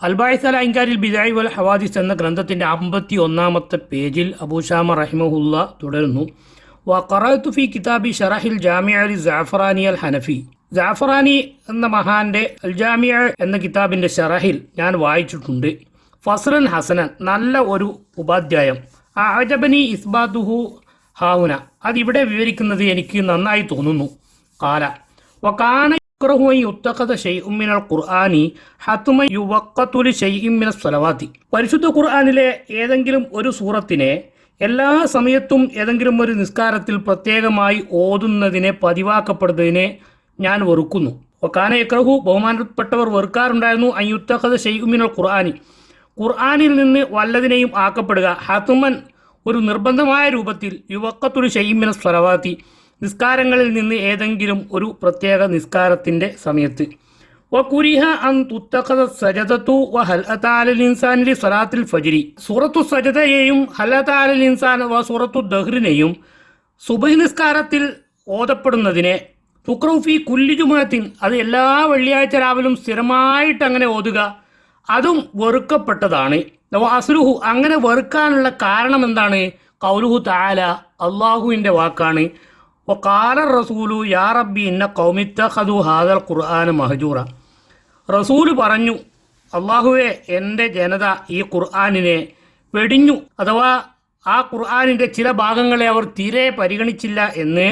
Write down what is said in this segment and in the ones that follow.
അൽബായിസ് അല ഇൻകാരിൽ ബിദാഇ വൽ ഹവാദിസ് എന്ന ഗ്രന്ഥത്തിൻ്റെ 51-ാമത്തെ പേജിൽ അബൂഷാമ റഹിമഹുല്ല തുടരുന്നു. വഖറഅതു ഫി കിതാബി ഷറഹിൽ ജാമിഅ ലി ജഅഫറാനി അൽ ഹനഫി. ജഅഫറാനി എന്ന മഹാന്റെ അൽ ജാമിഅ എന്ന കിതാബിൻ്റെ ഷറഹിൽ ഞാൻ വായിച്ചിട്ടുണ്ട്. ഫസ്റൻ ഹസനൻ, നല്ല ഒരു ഉപാധ്യായം. അഅജബനി ഇസ്ബാതുഹു ഹാവുന, അതിവിടെ വിവരിക്കുന്നത് എനിക്ക് നന്നായി തോന്നുന്നു. ഖാല വകാന പരിശുദ്ധ ഖുർആനിലെ ഏതെങ്കിലും ഒരു സൂറത്തിനെ എല്ലാ സമയത്തും ഏതെങ്കിലും ഒരു നിസ്കാരത്തിൽ പ്രത്യേകമായി ഓതുന്നതിനെ പതിവാക്കപ്പെടുന്നതിനെ ഞാൻ വെറുക്കുന്നു. വകാന യക്റഹു, ബഹുമാനപ്പെട്ടവർ വെറുക്കാറുണ്ടായിരുന്നു. അയ്യുത്തഖദ ഷൈഉം മിനൽ ഖുർആനി, ഖുർആനിൽ നിന്ന് വല്ലതിനെയും ആക്കപ്പെടുക, ഹത്തുമൻ ഒരു നിർബന്ധമായ രൂപത്തിൽ, യുവക്കത്തുൽ ഷൈഇൻ മിനസ് സ്വലവാത്തി നിസ്കാരങ്ങളിൽ നിന്ന് ഏതെങ്കിലും ഒരു പ്രത്യേക നിസ്കാരത്തിൻ്റെ സമയത്ത്. വകുരിഹ അൻ തുത്തഖദ സജദതു വഹൽ അതാലൽ ഇൻസാനി ലി സ്വലാത്തിൽ ഫജ്രി, സൂറത്തു സജദയെയും ഹൽ അതാലൽ ഇൻസാൻ വ സൂറത്തു ദഹ്റിനെയും സുബഹി നിസ്കാരത്തിൽ ഓതപ്പെടുന്നതിനെ തുഖ്റഉ ഫീ കുല്ലി ജുമുഅത്തിൻ, അത് എല്ലാ വെള്ളിയാഴ്ച രാവിലും സ്ഥിരമായിട്ട് അങ്ങനെ ഓതുക, അതും വെറുക്കപ്പെട്ടതാണ്. അസ്ലുഹു, അങ്ങനെ വെറുക്കാനുള്ള കാരണം എന്താണ്? ഖൗലുഹു തആല, അള്ളാഹുവിൻ്റെ വാക്കാണ്. വഖാല റസൂലു യാ റബ്ബി ഇന്ന ഖൗമി ഇത്തഖദു ഹാദൽ ഖുർആന മഹജൂറ, റസൂല് പറഞ്ഞു, അള്ളാഹുവെ, എൻ്റെ ജനത ഈ ഖുർആനിനെ വെടിഞ്ഞു, അഥവാ ആ ഖുർആനിൻ്റെ ചില ഭാഗങ്ങളെ അവർ തീരെ പരിഗണിച്ചില്ല എന്ന്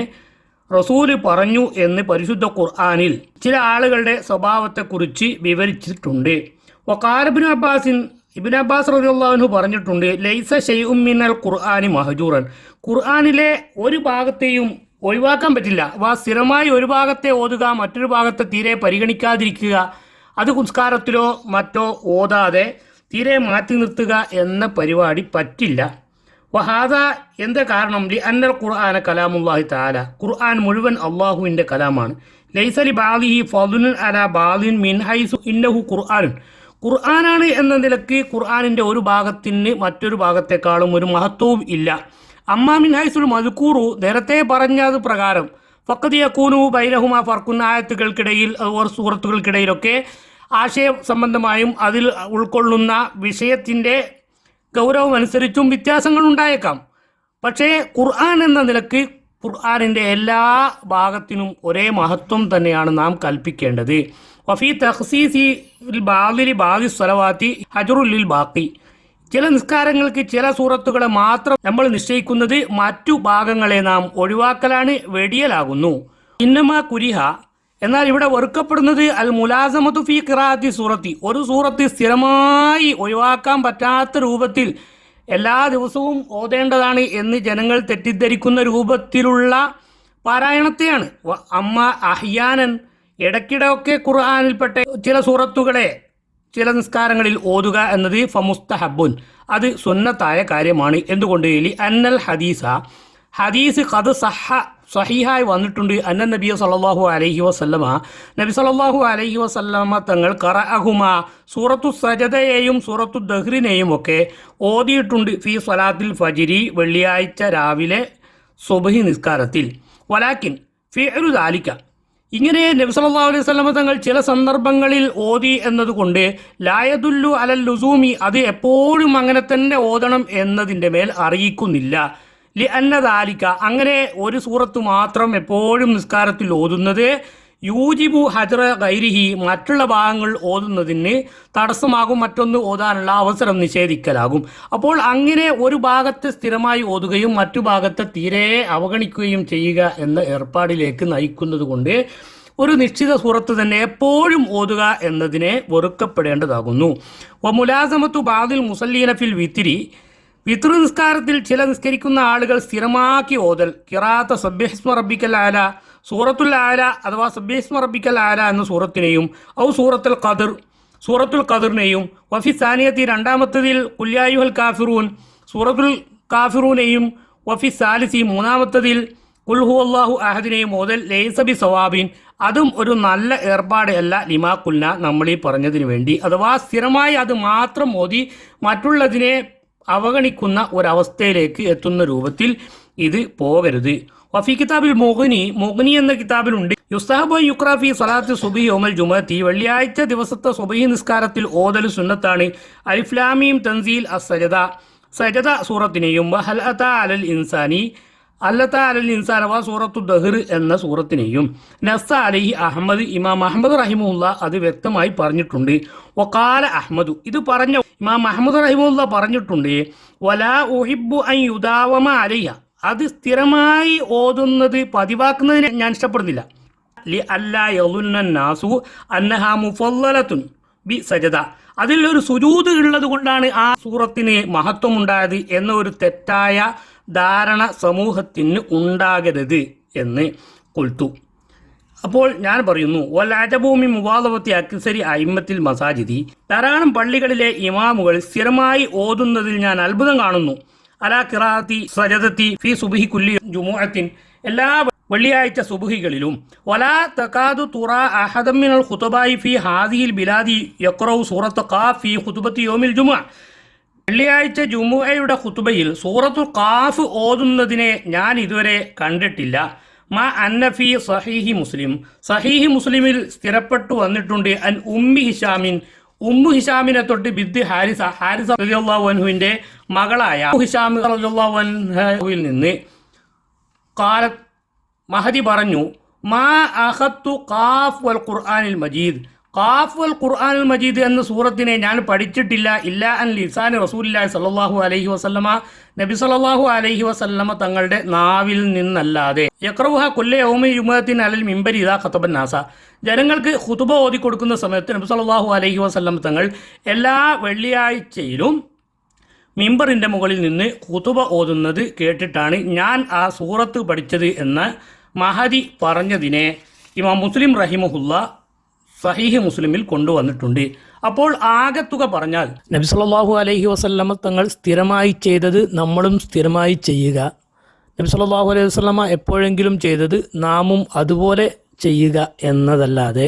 റസൂല് പറഞ്ഞു എന്ന് പരിശുദ്ധ ഖുർആനിൽ ചില ആളുകളുടെ സ്വഭാവത്തെക്കുറിച്ച് വിവരിച്ചിട്ടുണ്ട്. വഖാല ഇബ്നു അബ്ബാസിൻ, ഇബ്നു അബ്ബാസ് റളിയല്ലാഹു അൻഹു പറഞ്ഞിട്ടുണ്ട്, ലൈസ ഷൈഉം മിനൽ ഖുർആനി മഹജൂറൻ, ഖുർആനിലെ ഒരു ഭാഗത്തെയും ഒഴിവാക്കാൻ പറ്റില്ല. സ്ഥിരമായി ഒരു ഭാഗത്തെ ഓതുക, മറ്റൊരു ഭാഗത്തെ തീരെ പരിഗണിക്കാതിരിക്കുക, അത് സംസ്കാരത്തിലോ മറ്റോ ഓതാതെ തീരെ മാറ്റി നിർത്തുക എന്ന പരിപാടി പറ്റില്ല. വഹാദ, എന്താ കാരണം? ലി അന്നൽ ഖുർആന കലാമുല്ലാഹി തആല, ഖുർആൻ മുഴുവൻ അള്ളാഹുവിൻ്റെ കലാമാണ്. ലൈസ ലി ബാദിഹി ഫദ്ലുൻ അലാ ബാദിൻ മിൻ ഹൈസു ഇന്നഹു ഖുർആനുൻ, ഖുർആനാണ് എന്ന നിലയ്ക്ക് ഖുർആനിൻ്റെ ഒരു ഭാഗത്തിന് മറ്റൊരു ഭാഗത്തെക്കാളും ഒരു മഹത്വവും ഇല്ല. അമ്മാമിൻ ഹൈസുൽ മദ്കൂറു, നേരത്തെ പറഞ്ഞത് പ്രകാരം, ഫഖദ് യകൂനു ബൈനഹുമാ ഫർഖുൻ, ആയത്തുകൾക്കിടയിൽ സൂറത്തുകൾക്കിടയിലൊക്കെ ആശയ സംബന്ധമായും അതിൽ ഉൾക്കൊള്ളുന്ന വിഷയത്തിൻ്റെ ഗൗരവമനുസരിച്ചും വ്യത്യാസങ്ങൾ ഉണ്ടായേക്കാം. പക്ഷേ ഖുർആൻ എന്ന നിലക്ക് ഖുർആനിൻ്റെ എല്ലാ ഭാഗത്തിനും ഒരേ മഹത്വം തന്നെയാണ് നാം കൽപ്പിക്കേണ്ടത്. വഫീ തഖ്സീസി ബാദിലി ബാദി സ്വലവാത്തി ഹജ്റുൽ ലിൽ ബാക്കി, ചില നിസ്കാരങ്ങൾക്ക് ചില സൂറത്തുകളെ മാത്രം നമ്മൾ നിശ്ചയിക്കുന്നത് മറ്റു ഭാഗങ്ങളെ നാം ഒഴിവാക്കലാണ്, വെടിയലാകുന്നു. ഇന്നമാ കുരിഹ, എന്നാൽ ഇവിടെ വെറുക്കപ്പെടുന്നത് അൽ മുലാസമതു ഫീ ഖിറാഅത്തി സൂറത്തി, ഒരു സൂറത്ത് സ്ഥിരമായി ഒഴിവാക്കാൻ പറ്റാത്ത രൂപത്തിൽ എല്ലാ ദിവസവും ഓതേണ്ടതാണ് എന്ന് ജനങ്ങൾ തെറ്റിദ്ധരിക്കുന്ന രൂപത്തിലുള്ള പാരായണത്തെയാണ്. അമ്മ അഹ്യാനൻ, ഇടയ്ക്കിടയൊക്കെ ഖുർആനിൽപ്പെട്ട ചില സൂറത്തുകളെ ചില നിസ്കാരങ്ങളിൽ ഓതുക എന്നത് ഫമുസ്തഹബുൻ, അത് സുന്നത്തായ കാര്യമാണ്. എന്തുകൊണ്ട്? ലി അന്നൽ ഹദീസ് ഖദ് സഹീഹായി വന്നിട്ടുണ്ട്. അന്ന നബി സല്ലല്ലാഹു അലൈഹി വസല്ലമ, നബി സല്ലല്ലാഹു അലൈഹി വസല്ലമ തങ്ങൾ ഖറഅഹുമ, സൂറത്തു സജദയെയും സൂറത്തു ദഹ്റിനെയും ഒക്കെ ഓതിയിട്ടുണ്ട്. ഫീ സ്വലാത്തിൽ ഫജ്രി, വെള്ളിയാഴ്ച രാവിലെ സുബ്ഹി നിസ്കാരത്തിൽ. വലാക്കിൻ ഫിഅലു ദാലിക, ഇങ്ങനെ നബി സല്ലല്ലാഹു അലൈഹി വസല്ലമ തങ്ങൾ ചില സന്ദർഭങ്ങളിൽ ഓതി എന്നതുകൊണ്ട് ലായദുല്ലു അലൽ ലുസൂമി, അത് എപ്പോഴും അങ്ങനെ തന്നെ ഓതണം എന്നതിൻ്റെ മേൽ അറിയിക്കുന്നില്ല. ലി അന്ന ദാലിക, അങ്ങനെ ഒരു സൂറത്ത് മാത്രം എപ്പോഴും നിസ്കാരത്തിൽ ഓതുന്നത് യൂജിബു ഹജ്റ ഗൈരിഹി, മറ്റുള്ള ഭാഗങ്ങൾ ഓതുന്നതിന് തടസ്സമാകും, മറ്റൊന്ന് ഓതാനുള്ള അവസരം നിഷേധിക്കലാകും. അപ്പോൾ അങ്ങനെ ഒരു ഭാഗത്തെ സ്ഥിരമായി ഓതുകയും മറ്റു ഭാഗത്തെ തീരെ അവഗണിക്കുകയും ചെയ്യുക എന്ന ഏർപ്പാടിലേക്ക് നയിക്കുന്നത് കൊണ്ട് ഒരു നിശ്ചിത സൂറത്ത് തന്നെ എപ്പോഴും ഓതുക എന്നതിനെ വെറുക്കപ്പെടേണ്ടതാകുന്നു. വമുലാസമത്തു ബാദിൽ മുസല്ലീന ഫിൽ വിത്രി, വിത്ർ നിസ്കാരത്തിൽ ചില നിസ്കരിക്കുന്ന ആളുകൾ സ്ഥിരമാക്കി ഓതൽ, ഖിറാഅത്ത് സബ്ബിഹിസ്മ റബ്ബിക്കൽ ആല, സൂറത്തുൽ ആല അഥവാ സബ്ബിഹിസ്മ റബ്ബിക്കൽ ആല എന്ന സൂറത്തിനെയും ഔ സൂറത്തുൽ ഖദറിനെയും, വഫി സാനിയത്തി രണ്ടാമത്തതിൽ ഖുൽ യാ അയ്യുഹൽ കാഫിറൂൻ സൂറത്തുൽ കാഫിറൂനെയും, വഫി സാലിസി മൂന്നാമത്തതിൽ ഖുൽ ഹുവല്ലാഹു അഹദിനെയും ഓതൽ ലൈസ ബി സവാബിൻ, അതും ഒരു നല്ല ഏർപ്പാട് അല്ല. ലിമാ ഖുൽന, നമ്മളീ പറഞ്ഞതിന് വേണ്ടി, അഥവാ സ്ഥിരമായി അത് മാത്രം ഓതി മറ്റുള്ളതിനെ അവഗണിക്കുന്ന ഒരവസ്ഥയിലേക്ക് എത്തുന്ന രൂപത്തിൽ ഇത് പോകരുത്. വഫി കിതാബിൽ മുഗ്നി എന്ന കിതാബിലുണ്ട് യുസ്തഹബു യുക്ര ഫി സ്വലാത്തി സുബ്ഹി യൗമൽ ജുമുഅത്തി, വെള്ളിയാഴ്ച ദിവസത്തെ സുബ്ഹി നിസ്കാരത്തിൽ ഓതൽ സുന്നത്താണ്. അലിഫ് ലാം മീം തൻസീൽ അസ്സജദ, സജദ സൂറത്തിനെയും ഹൽ അതാ അലൽ ഇൻസാനി, അല്ലത്ത അലൽ ഇൻസാൻ വ സൂറത്തു ദഹ്ർ എന്ന സൂറത്തിനെയും നസ്സ അലൈഹി അഹമ്മദ്, ഇമാം അഹമ്മദ് റഹിമുല്ല അത് വ്യക്തമായി പറഞ്ഞിട്ടുണ്ട്. വഖാല അഹ്മദു, ഇത് പറഞ്ഞ ഇമാം അഹമ്മദ് റഹിമുല്ല പറഞ്ഞിട്ടുണ്ട് വലാ ഉഹിബ്ബു അൻ യുദാവമ അലൈഹ, അത് സ്ഥിരമായി ഓതുന്നത് പതിവാക്കുന്നതിനെ ഞാൻ ഇഷ്ടപ്പെടുന്നില്ല. ലി അല്ലാ യളുന്നന്നാസു അന്നഹാ മുഫല്ലലത്തുൻ ബി സജദ, അതിലൊരു സുജൂദ് ഉള്ളത് കൊണ്ടാണ് ആ സൂറത്തിന് മഹത്വമുണ്ടായത് എന്ന ഒരു തെറ്റായ ധാരണ സമൂഹത്തിന് ഉണ്ടാകരുത് എന്ന് കൊൽത്തു. അപ്പോൾ ഞാൻ പറയുന്നു വലാജഭൂമി മുവാദവത്തി അക്സരി അയിമ്മത്തിൽ മസാജിദി, ധാരാളം പള്ളികളിലെ ഇമാമുകൾ സ്ഥിരമായി ഓതുന്നതിൽ ഞാൻ അത്ഭുതം കാണുന്നു. അലാ ഖിറാഅത്തി സജദത്തി ഫി സുബ്ഹി കുല്ലി ജുമുഅത്തിൻ, എല്ലാ വെള്ളിയാഴ്ച സുബ്ഹികളിലും വലാ തകാദു തുറ അഹദൻ മിനൽ ഖുതബായി ഫി ഹാദിഹിൽ ബിലാദി യഖറഉ സൂറത്ത് ഖാഫ് ഫി ഖുതുബത്തി യൗമിൽ ജുമുഅ, വെള്ളിയാഴ്ച ജുമുഅയുടെ ഖുതുബയിൽ സൂറത്തുൽ ഖാഫ് ഓതുന്നതിനെ ഞാൻ ഇതുവരെ കണ്ടിട്ടില്ല. മാ അന്നഫി സഹീഹി മുസ്ലിം, സഹീഹി മുസ്ലിമിൽ സ്ഥിരപ്പെട്ടു വന്നിട്ടുണ്ട് അൻ ഉമ്മി ഹിഷാമിൻ, ഉമ്മു ഹിഷാമിനെ തൊട്ട് ബിദ്ദ് ഹാരിസ റളിയല്ലാഹു അൻഹുവിൻ്റെ മകളായ ഹിഷാം റളിയല്ലാഹു അൻഹുവിൽ നിന്ന് ഖാലത്ത്, മഹദി പറഞ്ഞു മാ അഖത്തു ഖാഫ് വൽ ഖുർആനിൽ മജീദ്, ഖാഫ് വൽ ഖുർആനുൽ മജീദ് എന്ന സൂറത്തിനെ ഞാൻ പഠിച്ചിട്ടില്ല ഇല്ല അൻ ലിസാനി റസൂലുള്ളാഹി സ്വല്ലല്ലാഹു അലൈഹി വസല്ലമ, നബി സല്ലല്ലാഹു അലൈഹി വസല്ലമ തങ്ങളുടെ നാവിൽ നിന്നല്ലാതെ. യഖ്റഉഹ കുല്ല യൗമി ജുമുഅത്തിൻ അലൽ മിമ്പരി ഇദാ ഖതബൻ നാസ, ജനങ്ങൾക്ക് ഖുതുബ ഓതി കൊടുക്കുന്ന സമയത്ത് നബി സല്ലല്ലാഹു അലൈഹി വസല്ലമ തങ്ങൾ എല്ലാ വെള്ളിയാഴ്ചയിലും മിമ്പറിൻ്റെ മുകളിൽ നിന്ന് ഖുതുബ ഓതുന്നത് കേട്ടിട്ടാണ് ഞാൻ ആ സൂറത്ത് പഠിച്ചത് എന്ന് മഹദി പറഞ്ഞതിനെ ഇമാം മുസ്ലിം റഹിമഹുല്ല സഹീഹ് മുസ്ലിമിൽ കൊണ്ടുവന്നിട്ടുണ്ട്. അപ്പോൾ ആകത്തുക പറഞ്ഞാൽ നബി സല്ലല്ലാഹു അലൈഹി വസല്ലമ തങ്ങൾ സ്ഥിരമായി ചെയ്തത് നമ്മളും സ്ഥിരമായി ചെയ്യുക, നബി സല്ലല്ലാഹു അലൈഹി വസല്ലമ എപ്പോഴെങ്കിലും ചെയ്തത് നാമും അതുപോലെ ചെയ്യുക എന്നതല്ലാതെ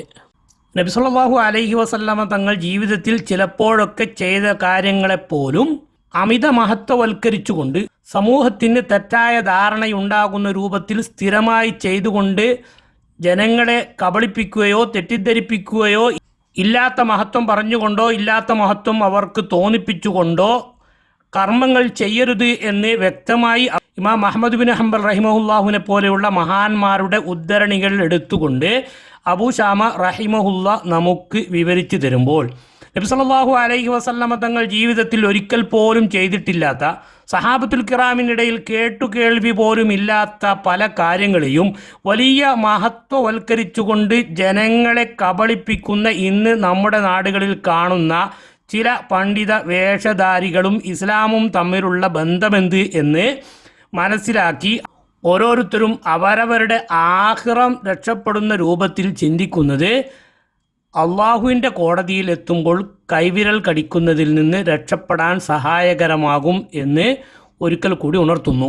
നബി സല്ലല്ലാഹു അലൈഹി വസല്ലമ തങ്ങൾ ജീവിതത്തിൽ ചിലപ്പോഴൊക്കെ ചെയ്ത കാര്യങ്ങളെപ്പോലും അമിത മഹത്വവൽക്കരിച്ചുകൊണ്ട് സമൂഹത്തിന് തെറ്റായ ധാരണയുണ്ടാകുന്ന രൂപത്തിൽ സ്ഥിരമായി ചെയ്തുകൊണ്ട് ജനങ്ങളെ കബളിപ്പിക്കുകയോ തെറ്റിദ്ധരിപ്പിക്കുകയോ ഇല്ലാത്ത മഹത്വം പറഞ്ഞുകൊണ്ടോ ഇല്ലാത്ത മഹത്വം അവർക്ക് തോന്നിപ്പിച്ചുകൊണ്ടോ കർമ്മങ്ങൾ ചെയ്യരുത് എന്ന് വ്യക്തമായി ഇമാം അഹ്മദ് ബിൻ ഹംബൽ റഹിമഹുല്ലാഹുവിനെ പോലെയുള്ള മഹാന്മാരുടെ ഉദ്ധരണികൾ എടുത്തുകൊണ്ട് അബൂ ശാമ റഹിമഹുല്ല നമുക്ക് വിവരിച്ചു തരുമ്പോൾ നബി സല്ലല്ലാഹു അലൈഹി വസല്ലമ തങ്ങൾ ജീവിതത്തിൽ ഒരിക്കൽ പോലും ചെയ്തിട്ടില്ലാത്ത, സഹാബത്തുൽ കിറാമിനിടയിൽ കേട്ടുകേൾവി പോലും ഇല്ലാത്ത പല കാര്യങ്ങളെയും വലിയ മഹത്വവൽക്കരിച്ചുകൊണ്ട് ജനങ്ങളെ കബളിപ്പിക്കുന്ന ഇന്ന് നമ്മുടെ നാടുകളിൽ കാണുന്ന ചില പണ്ഡിത വേഷധാരികളും ഇസ്ലാമും തമ്മിലുള്ള ബന്ധമെന്ത് എന്ന് മനസ്സിലാക്കി ഓരോരുത്തരും അവരവരുടെ ആഖിറം രക്ഷപ്പെടുന്ന രൂപത്തിൽ ചിന്തിക്കുന്നത് അള്ളാഹുവിൻ്റെ കോടതിയിൽ എത്തുമ്പോൾ കൈവിരൽ കടിക്കുന്നതിൽ നിന്ന് രക്ഷപ്പെടാൻ സഹായകരമാകും എന്ന് ഒരിക്കൽ കൂടി ഉണർത്തുന്നു.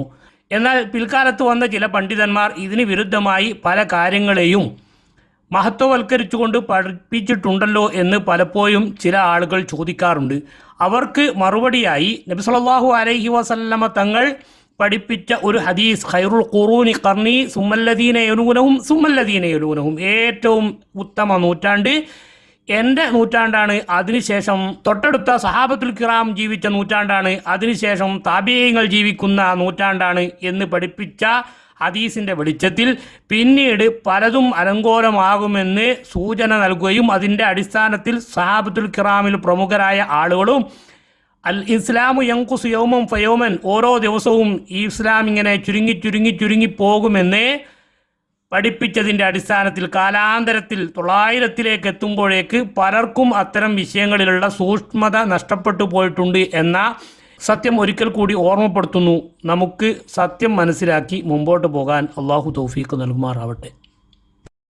എന്നാൽ പിൽക്കാലത്ത് വന്ന ചില പണ്ഡിതന്മാർ ഇതിന് വിരുദ്ധമായി പല കാര്യങ്ങളെയും മഹത്വവൽക്കരിച്ചുകൊണ്ട് പഠിപ്പിച്ചിട്ടുണ്ടല്ലോ എന്ന് പലപ്പോഴും ചില ആളുകൾ ചോദിക്കാറുണ്ട്. അവർക്ക് മറുപടിയായി നബി സല്ലല്ലാഹു അലൈഹി വസല്ലമ തങ്ങൾ പഠിപ്പിച്ച ഒരു ഹദീസ്, ഖൈറുൽ ഖുറൂനി ഖർനി സുമ്മല്ലദീന യലൂനഹും, ഏറ്റവും ഉത്തമ നൂറ്റാണ്ട് എൻ്റെ നൂറ്റാണ്ടാണ്, അതിനുശേഷം തൊട്ടടുത്ത സഹാബത്തുൽ കിറാം ജീവിച്ച നൂറ്റാണ്ടാണ്, അതിനുശേഷം താബിഈങ്ങൾ ജീവിക്കുന്ന നൂറ്റാണ്ടാണ് എന്ന് പഠിപ്പിച്ച ഹദീസിൻ്റെ വെളിച്ചത്തിൽ പിന്നീട് പലതും അലങ്കോലമാകുമെന്ന് സൂചന നൽകുകയും അതിൻ്റെ അടിസ്ഥാനത്തിൽ സഹാബത്തുൽ കിറാമിൽ പ്രമുഖരായ ആളുകളും അൽ ഇസ്ലാമു യൻഖുസു യൗമൻ ഫയൗമൻ, ഓരോ ദിവസവും ഈ ഇസ്ലാം ഇങ്ങനെ ചുരുങ്ങി പോകുമെന്ന് പഠിപ്പിച്ചതിൻ്റെ അടിസ്ഥാനത്തിൽ കാലാന്തരത്തിൽ 900-ലേക്ക് എത്തുമ്പോഴേക്ക് പലർക്കും അത്തരം വിഷയങ്ങളിലുള്ള സൂക്ഷ്മത നഷ്ടപ്പെട്ടു പോയിട്ടുണ്ട് എന്ന സത്യം ഒരിക്കൽ കൂടി ഓർമ്മപ്പെടുത്തുന്നു. നമുക്ക് സത്യം മനസ്സിലാക്കി മുമ്പോട്ട് പോകാൻ അള്ളാഹു തൗഫീഖ് നൽകുമാറാവട്ടെ.